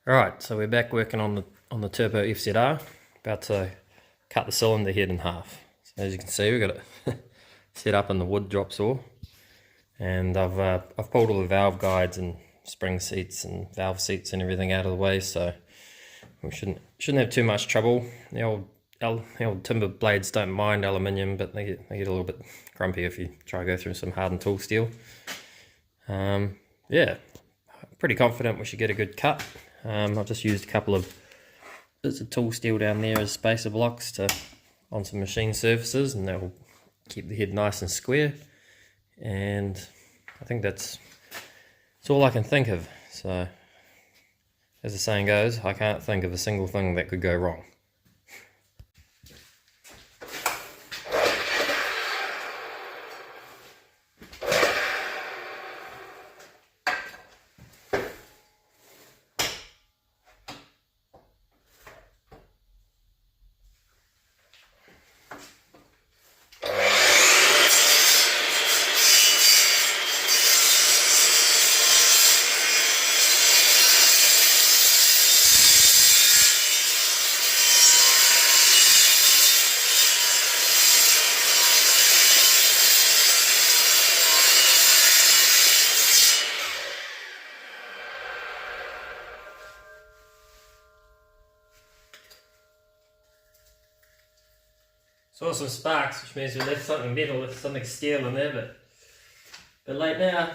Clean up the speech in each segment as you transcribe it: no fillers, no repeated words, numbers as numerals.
Alright, so we're back working on the turbo FZR, about to cut the cylinder head in half. So as you can see, we've got it set up in the wood drop saw, and I've pulled all the valve guides and spring seats and valve seats and everything out of the way, so we shouldn't have too much trouble. The old timber blades don't mind aluminium, but they get a little bit grumpy if you try to go through some hardened tool steel. Yeah, pretty confident we should get a good cut. I've just used a couple of bits of tool steel down there as spacer blocks on some machine surfaces, and that will keep the head nice and square. And I think that's all I can think of. So, as the saying goes, I can't think of a single thing that could go wrong. Saw some sparks, which means we left something metal with something steel in there, but a bit late now.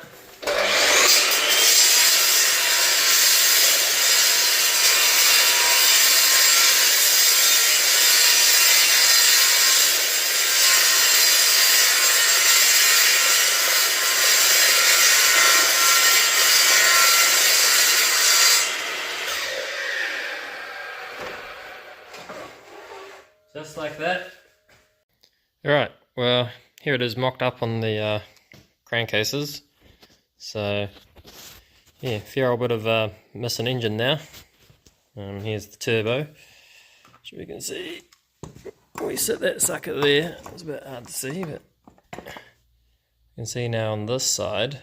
Just like that. Alright, well, here it is mocked up on the crankcases. So, yeah, fair old bit of missing engine now. Here's the turbo, which we can see. We set that sucker there. It's a bit hard to see, but you can see now on this side,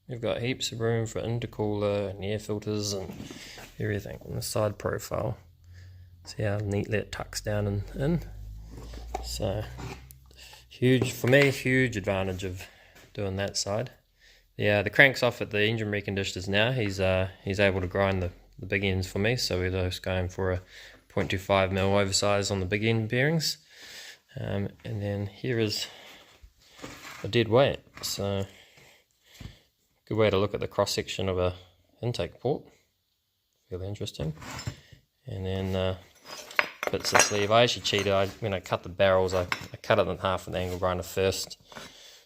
we've got heaps of room for intercooler and air filters and everything on the side profile. See how neatly it tucks down and in. So, huge, for me, huge advantage of doing that side. The crank's off at the engine reconditioners now. He's able to grind the big ends for me, so we're just going for a 0.25mm oversize on the big end bearings. And then here is a dead weight. So, good way to look at the cross section of a intake port. Really interesting. And then bits of sleeve. I actually cheated. When I cut the barrels, I cut it in half with the angle grinder first.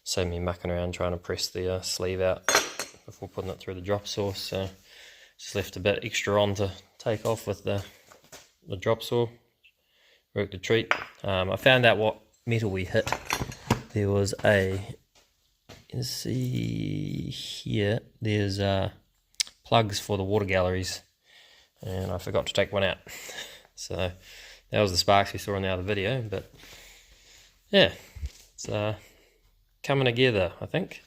Saved me mucking around trying to press the sleeve out before putting it through the drop saw. So just left a bit extra on to take off with the drop saw. Worked a treat. I found out what metal we hit. There was you see here, there's plugs for the water galleries, and I forgot to take one out. So that was the sparks we saw in the other video, but yeah, it's coming together, I think.